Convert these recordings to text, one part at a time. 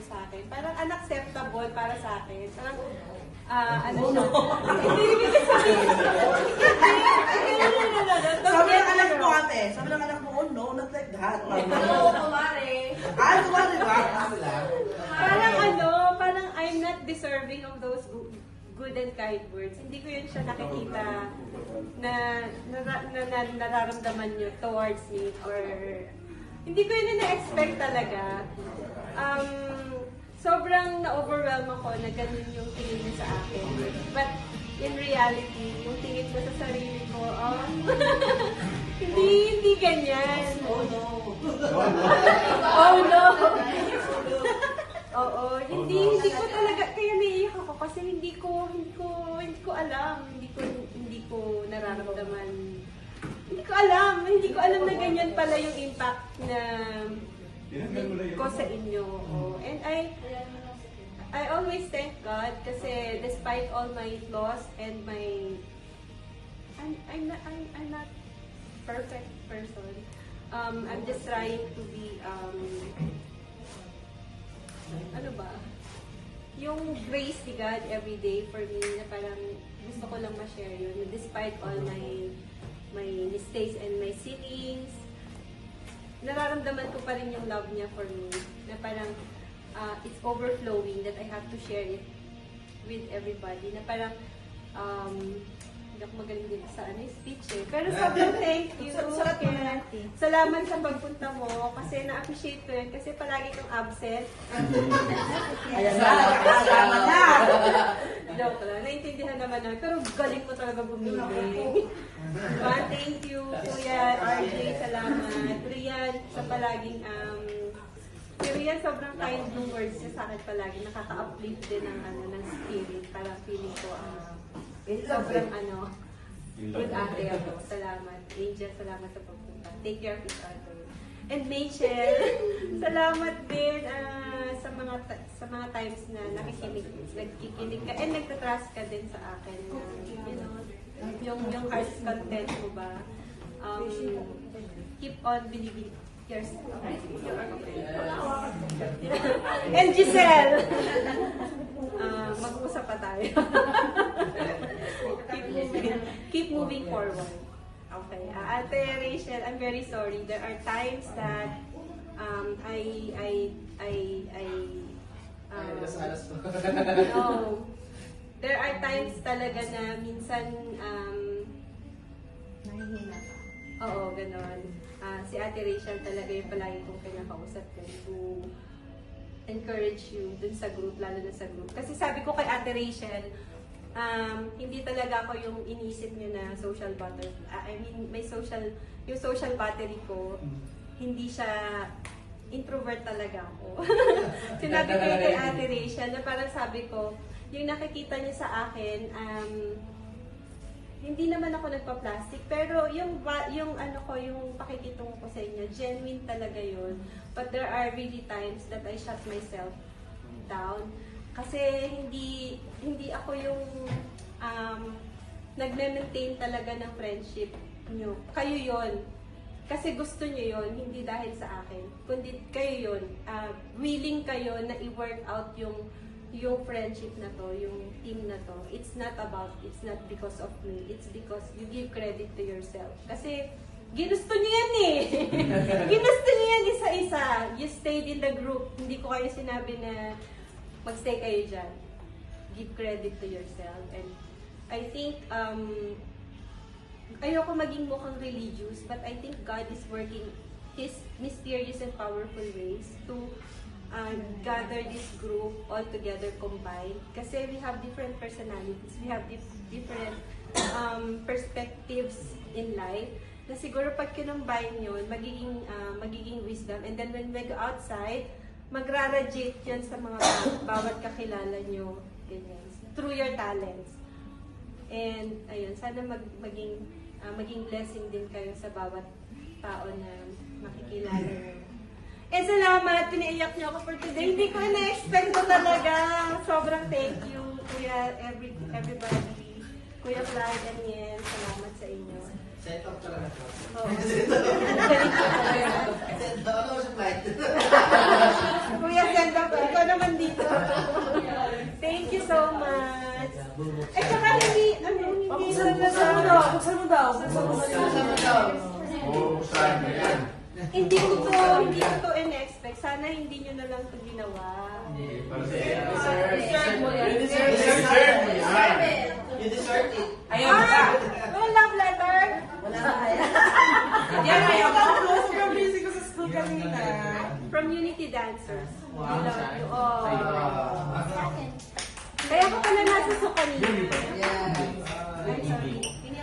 sa akin. Parang unacceptable para sa akin. Parang, ano siya. Hindi rin sabihin. Sabi ng anak mo ate, sabi ng anak mo, oh no, not like that. Oo, kumare. Kumari ba? Parang I'm not deserving of those good and kind words. Hindi ko yun siya nakikita na nararamdaman nyo towards me or hindi ko yun na-expect talaga. Sobrang na-overwhelm ako na ganun yung tingin mo sa akin. But in reality, yung tingin ko sa sarili ko, hindi ganyan. Oh no. Oh no! Oo, hindi ko talaga, kaya naiiyak ako kasi hindi ko alam, hindi ko nararamdaman. Hindi ko alam na ganyan pala yung impact na ko sa inyo. And I always thank God kasi despite all my flaws and I'm not perfect person. I'm just trying to be ano ba? Yung grace ni God every day for me na parang gusto ko lang ma-share yun. Despite all my mistakes and my sinnings, nararamdaman ko pa rin yung love niya for me. Na parang it's overflowing that I have to share it with everybody. Na parang hindi ako magaling dito sa speech eh. Pero sobrang thank you. Salamat sa pagpunta mo kasi na-appreciate ko yun kasi palagi kang absent. Ayan na, salamat na. Joke lang. Naintindihan naman namin. Pero galing mo talaga bumili. Thank you, Kuya RJ. Salamat. Rian, sa palaging si Rian, sobrang kind ng words niya sa akin palagi. Nakaka-uplift din ng spirit. Parang feeling ko, sobrang good ate ako. Salamat. Angel, salamat sa pagpunta. Take care of each other. And Michelle, salamat din sa mga times na nagkikinig ka and nagtatrust ka din sa akin. Yung heart content mo ba? Keep on believing yourself. And Giselle, mag-uusap pa tayo. Keep moving forward. Okay. Ate Rachel, I'm very sorry. There are times that no. There are times talaga na minsan Nahihina ka. oo, ganon. Si Ate Rachel talaga yung palagi kong pinakausap ko to encourage you dun sa group, lalo na sa group. Kasi sabi ko kay Ate Rachel, hindi talaga ako yung iniisip niyo na social battery. I mean, yung social battery ko, hindi siya introvert talaga ako. Sinabi ko kay Ate Rachel na parang sabi ko, yung nakikita niya sa akin, hindi naman ako nagpa-plastic, pero yung pakikitungo ko sa inyo, genuine talaga yun. But there are really times that I shut myself down. Kasi hindi ako yung nagme-maintain talaga ng friendship nyo. Kayo yon. Kasi gusto nyo yon, hindi dahil sa akin. Kundi kayo yon. Willing kayo na i-work out yung friendship na to, yung team na to. It's not because of me. It's because you give credit to yourself. Kasi ginusto niyo yan eh. Ginusto niyo yan isa-isa. You stayed in the group. Hindi ko kayo sinabi na magstay kayo dyan. Give credit to yourself. And I think, ayoko maging mukhang religious, but I think God is working His mysterious and powerful ways to gather this group all together combined. Kasi we have different personalities, we have different perspectives in life. Na siguro pag kinumbine yun, magiging wisdom. And then when we go outside, magra-radiate yan sa mga bawat kakilala nyo, ganyan, through your talents. And ayun, sana maging blessing din kayo sa bawat tao na makikilala nyo. Eh, salamat! Pinaiyak niyo ako for today. Hindi ko na-expect ko talaga. Sobrang thank you, Kuya, everybody. Kuya Vlad and Yen, salamat sa inyo. Set up talaga to. Oo. Galing ko talaga. Set up ako sa flight. Kuya, send up. Ikaw naman dito. Thank you so much. At saka hindi, hindi Buksan mo daw. Buksan mo daw. Buksan mo daw. Oo, saan mo yan? hindi ko to in-expect. Sana hindi nyo na lang to ginawa. Deserve mo yan. You deserve mo yan. You deserve it. Ayaw ka. No love letter? Wala na kaya. Yan, ayaw ka. Sobrang busy ko sa school kanina. From Unity Dancers. Wow. Oh. Kaya ko pala nasuso kanina. I'm sorry.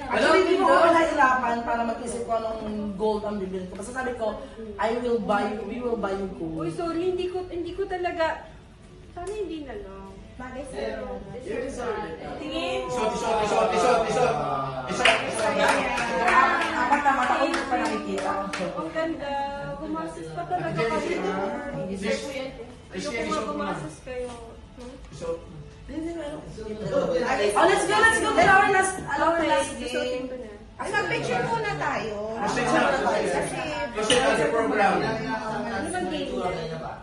Actually, hindi mo ako nahirapan para mag-isip ko anong gold ang bibili ko. Basta sabi ko, we will buy you Uy, gold. sorry, hindi ko talaga, sana hindi na lang. Bagay sa'yo. Tingin. Apat na mata ko hindi pa nakikita. Ang ganda. Gumasos pa talaga kayo. Ayoko nga gumasos kayo. Oh, let's go. Then our last Susutin game. ko na. Ay, mag-picture muna tayo. Kasi sa program. Ano bang game yan?